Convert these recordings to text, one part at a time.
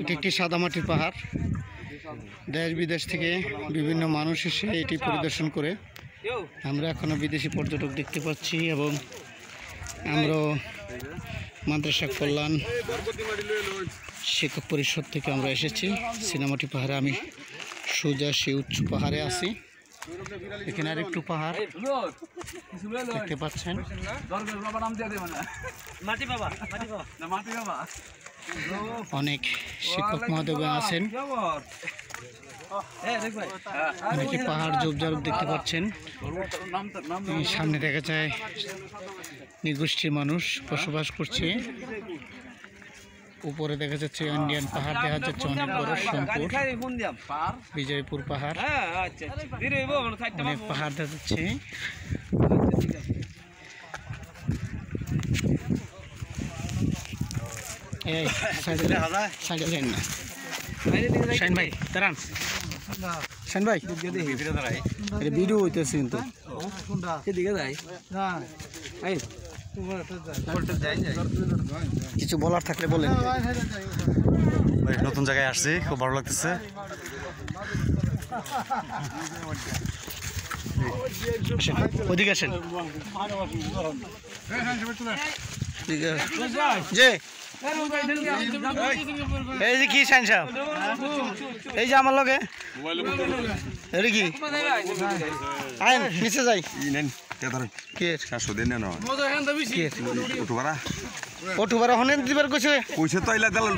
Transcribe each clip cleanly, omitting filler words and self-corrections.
এটি একটি সাদামাটির পাহাড়। দেশ বিদেশ থেকে বিভিন্ন মানুষ এসে এটি পরিদর্শন করে। আমরা এখনো বিদেশি পর্যটক দেখতে পাচ্ছি এবং আমরা মাদ্রাসা কল্যাণ শিক্ষক পরিষদ থেকে আমরা এসেছি সিনেমাটি পাহাড়ে। আমি সোজা সেই উচ্চ পাহাড়ে আছি। এখানে আর একটু পাহাড় দেখতে পাচ্ছেন। অনেক শিক্ষক মহোদয় আছেন। অনেকে পাহাড় ঝোপঝাড় দেখতে পাচ্ছেন। সামনে দেখা যায় নৃগোষ্ঠীর মানুষ বসবাস করছে। উপরে দেখা যাচ্ছে ইন্ডিয়ান পাহাড়, দেখা যাচ্ছে অনেক বড় সোমপুর বিজয়পুর পাহাড়, অনেক পাহাড় দেখা যাচ্ছে। এই সাইডে যান না শাইন ভাই, দাঁড়ান শাইন ভাই, ভিডিও হইতেছে কিন্তু কিছু বলার থাকলে বলেন। নতুন জায়গায় আসছি, খুব ভালো লাগতেছে। ওদিকে আসেন। যে এই যে কি সাইন সাহেব, এই যে আমার লগে কি আইন নিচে যাই অটো ভাড়া হনে দিবার কইছে কইছে তো ইলা দালাল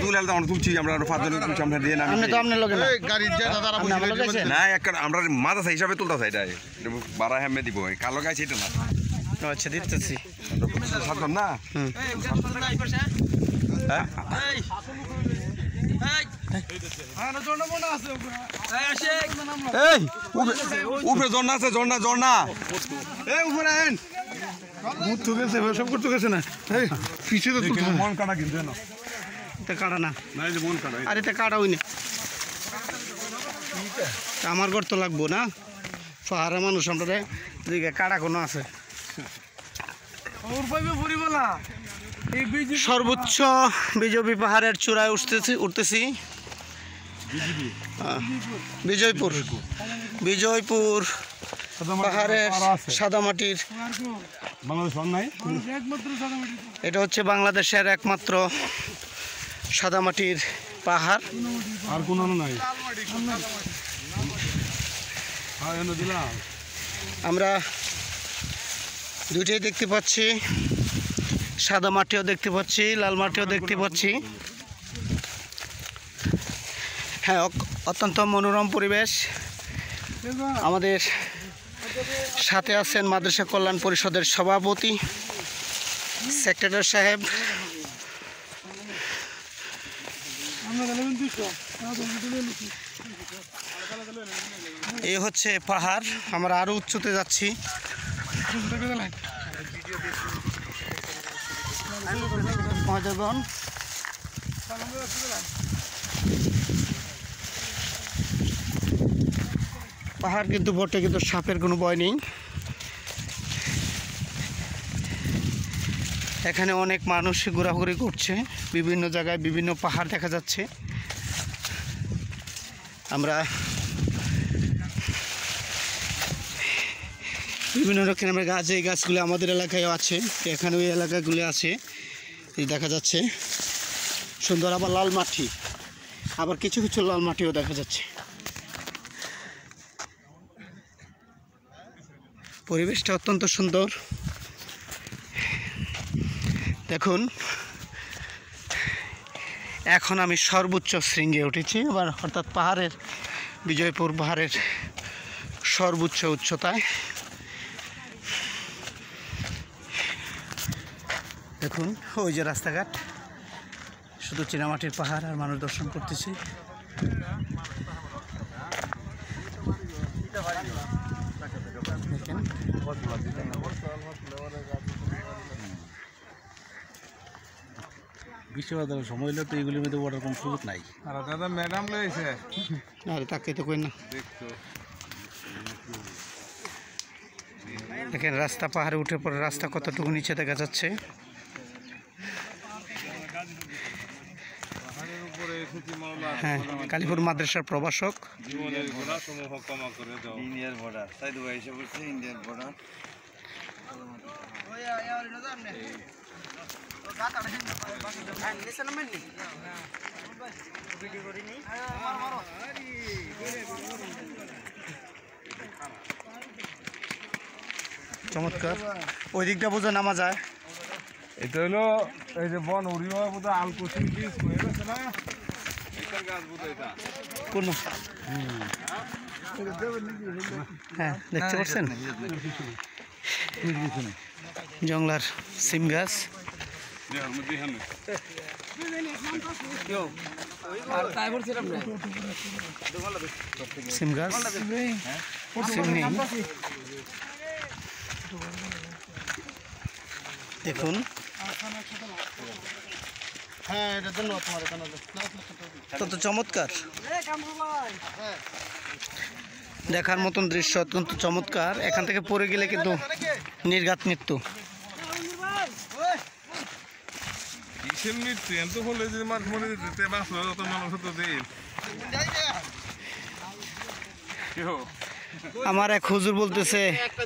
তুলছি আমরা ফাদর তুলছি আমরা দিয়ে না। আপনি তো আপনার লগে না গাড়ি যে দাদা না এক আমরা মাথা হিসাবে তুলতাছ এটা বাড়া হেমে দিব কালো গাছ এটা না। আচ্ছা দিতেছি সাধন না। উপরে ঝর্ণা আছে, ঝর্ণা ঝর্ণা উপরে আইন সব করতে গেছে না। পিছিয়ে তো মন কাটা কিন্তু কাটা না, মন কাটা আর এটা কাটা হইনি। আমার ঘর তো লাগবো না, পাহাড়ের মানুষ আমরা দিকে কাটা কোনো আছে। সর্বোচ্চ বিজেপি পাহাড়ের চূড়ায় উঠতেছি। বিজয়পুর পাহাড়ের সাদামাটির, এটা হচ্ছে বাংলাদেশের একমাত্র সাদামাটির পাহাড়। আর কোনো নাই। আমরা দুইটাই দেখতে পাচ্ছি, সাদা মাটিও দেখতে পাচ্ছি, লাল মাটিও দেখতে পাচ্ছি। হ্যাঁ, অত্যন্ত মনোরম পরিবেশ। আমাদের সাথে আছেন মাদ্রাসা কল্যাণ পরিষদের সভাপতি সেক্রেটারি সাহেব। এই হচ্ছে পাহাড়। আমরা আরো উচ্চতে যাচ্ছি। পাহাড় কিন্তু বটে, কিন্তু সাপের কোনো ভয় নেই। এখানে অনেক মানুষ ঘোরাঘুরি করছে, বিভিন্ন জায়গায় বিভিন্ন পাহাড় দেখা যাচ্ছে। আমরা বিভিন্ন রকমের গাছ, এই গাছগুলো আমাদের এলাকায় আছে, এখানে ওই এলাকাগুলো আছে, এই দেখা যাচ্ছে সুন্দর। আবার লাল মাটি, আবার কিছু কিছু লাল মাটিও দেখা যাচ্ছে। পরিবেশটা অত্যন্ত সুন্দর। দেখুন, এখন আমি সর্বোচ্চ শৃঙ্গে উঠেছি, এবার অর্থাৎ পাহাড়ের, বিজয়পুর পাহাড়ের সর্বোচ্চ উচ্চতায়। দেখুন ওই যে রাস্তাঘাট, শুধু চীনামাটির পাহাড় আর মানুষ দর্শন করতেছি। দেখেন বিশ্ববাজারের সময় হলে তো এগুলির মধ্যে ওঠার কোনো সুযোগ নাই। আর দাদা ম্যাডাম লয়েছে, আরে তাকে তো কই না। দেখেন রাস্তা, পাহাড়ে উঠে পরে রাস্তা কতটুকু নিচে দেখা যাচ্ছে। হ্যাঁ, কালীপুর মাদ্রাসার প্রভাষক। ইন্ডিয়ার বর্ডার তাই দুবাই এসে বলছে ইন্ডিয়ার বর্ডার চমৎকার, ওই দিকটা বোঝা নামা যায়। এটা হলো এই যে বন উড়িয়া বোধ আলকুসি বীজ হয়ে গেছে না এটার গাছ বোধ এটা কোন হ্যাঁ দেখতে পাচ্ছেন জংলার সিম গাছ। সিম গাছ সিম নেই দেখুন। তো চমৎকার, দেখার মতন দৃশ্য, অত্যন্ত চমৎকার। এখান থেকে পড়ে গেলে কিন্তু নির্ঘাত মৃত্যু। আমার এক হুজুর বলতেছে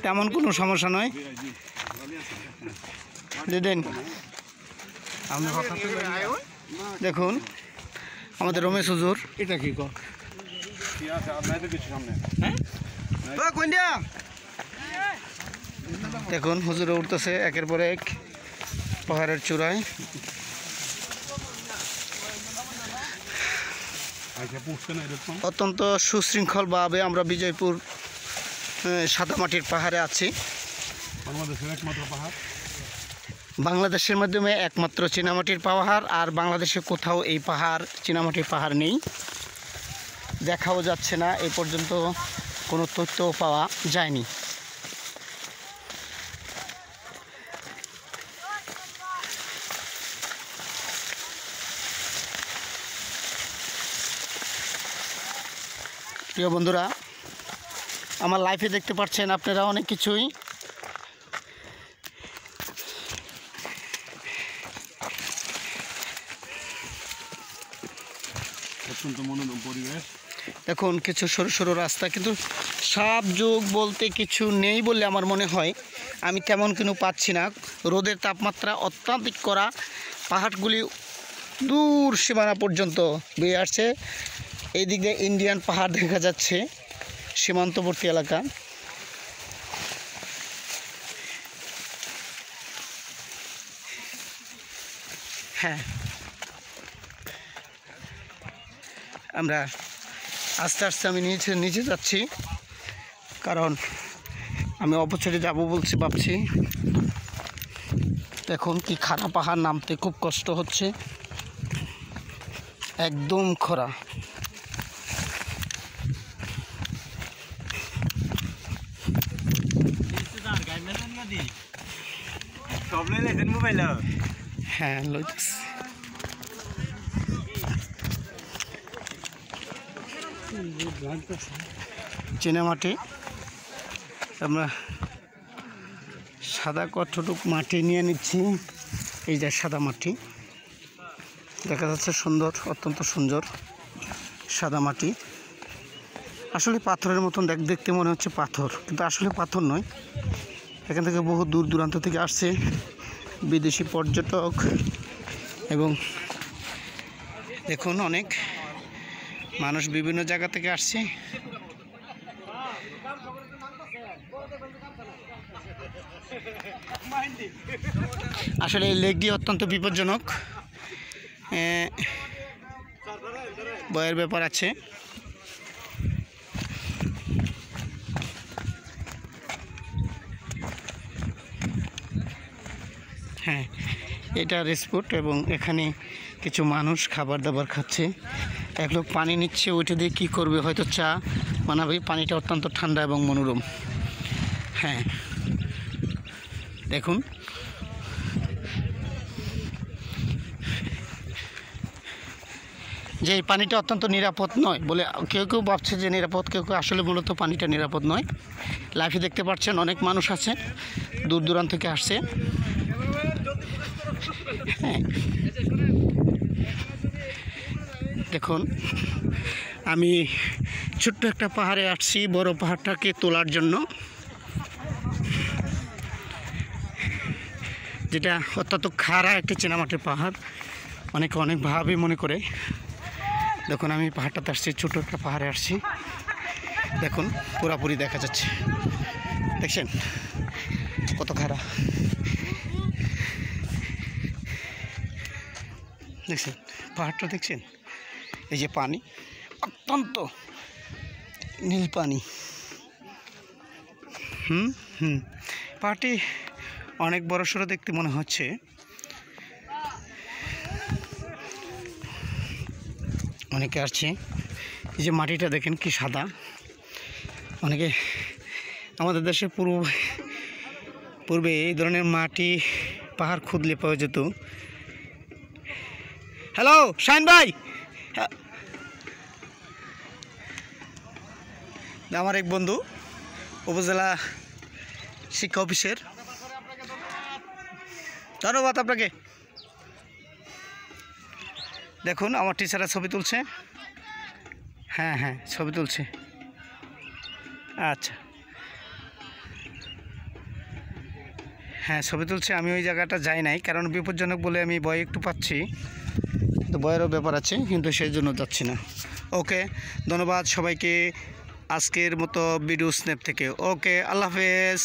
তেমন কোনো সমস্যা নয়। দিদিন দেখুন আমাদের রমেশ হুজুর, এটা কি দেখুন হুজুরে উঠতেছে একের পর এক পাহাড়ের চূড়ায়। অত্যন্ত সুশৃঙ্খলভাবে আমরা বিজয়পুর সাদামাটির পাহাড়ে আছি। বাংলাদেশের মাধ্যমে একমাত্র চীনামাটির পাহাড়, আর বাংলাদেশে কোথাও এই পাহাড় চীনামাটির পাহাড় নেই, দেখাও যাচ্ছে না, এই পর্যন্ত কোনো তথ্যও পাওয়া যায়নি। প্রিয় বন্ধুরা, আমার লাইফে দেখতে পাচ্ছেন আপনারা অনেক কিছুই। অত্যন্ত মনোরম পরিবেশ। দেখুন কিছু সরু সরু রাস্তা, কিন্তু সাপ যোগ বলতে কিছু নেই বলে আমার মনে হয়। আমি তেমন কোনো পাচ্ছি না। রোদের তাপমাত্রা অত্যাধিক করা, পাহাড়গুলি দূর সীমানা পর্যন্ত বেয়ে আসছে। এই দিক দিয়ে ইন্ডিয়ান পাহাড় দেখা যাচ্ছে, সীমান্তবর্তী এলাকা। হ্যাঁ, আমরা আস্তে আস্তে আমি নিচে যাচ্ছি, কারণ আমি অপচরে যাব বলছি ভাবছি। দেখুন কি খারাপ, পাহাড় নামতে খুব কষ্ট হচ্ছে, একদম খরা। হ্যাঁ লইতেছি। চীনামাটি, আমরা সাদা কতটুক মাটি নিয়ে নিচ্ছি। এই যে সাদা মাটি দেখা যাচ্ছে, সুন্দর, অত্যন্ত সুন্দর সাদা মাটি। আসলে পাথরের মতন দেখতে মনে হচ্ছে পাথর, কিন্তু আসলে পাথর নয়। এখান থেকে বহু দূর দূরান্ত থেকে আসছে বিদেশি পর্যটক, এবং দেখুন অনেক মানুষ বিভিন্ন জায়গা থেকে আসছে। আসলে এই লেকটি অত্যন্ত বিপজ্জনক, ভয়ের ব্যাপার আছে। হ্যাঁ, এটা রেসপোর্ট, এবং এখানে কিছু মানুষ খাবার দাবার খাচ্ছে। এক লোক পানি নিচ্ছে, ওইটা দিয়ে কী করবে, হয়তো চা বানাবে। পানিটা অত্যন্ত ঠান্ডা এবং মনোরম। হ্যাঁ দেখুন, যে এই পানিটা অত্যন্ত নিরাপদ নয় বলে কেউ কেউ ভাবছে যে নিরাপদ, কেউ কেউ আসলে মূলত পানিটা নিরাপদ নয়। লাইফে দেখতে পাচ্ছেন অনেক মানুষ আছে, দূর দূরান্ত থেকে আসছে। হ্যাঁ, এখন আমি ছোট্ট একটা পাহাড়ে আসছি বড় পাহাড়টাকে তোলার জন্য, যেটা অত্যন্ত খাড়া একটি চীনামাটির পাহাড়। অনেকে অনেকভাবে মনে করে। দেখুন আমি পাহাড়টাতে আসছি, ছোট একটা পাহাড়ে আসছি। দেখুন পুরাপুরি দেখা যাচ্ছে, দেখছেন কত খাড়া, দেখছেন পাহাড়টা দেখছেন? এই যে পানি, অত্যন্ত নীল পানি। পাহাড়টি অনেক বড় সড়ো দেখতে মনে হচ্ছে। অনেকে আসছে। এই যে মাটিটা দেখেন কি সাদা। অনেকে আমাদের দেশে পূর্বে এই ধরনের মাটি পাহাড় খুদলে পাওয়া যেত। হ্যালো শাহিন ভাই, আমার এক বন্ধু উপজেলা শিক্ষা অফিসের, ধন্যবাদ আপনাকে। দেখুন আমার টিচাররা ছবি তুলছে। হ্যাঁ ছবি তুলছে। আচ্ছা হ্যাঁ ছবি তুলছে। আমি ওই জায়গাটা যাই নাই, কারণ বিপজ্জনক বলে আমি ভয় একটু পাচ্ছি, তো ভয়েরও ব্যাপার আছে, কিন্তু সেই জন্য যাচ্ছি না। ওকে, ধন্যবাদ সবাইকে আজকের মতো ভিডিও স্ন্যাপ থেকে। ওকে, আল্লাহ হাফেজ।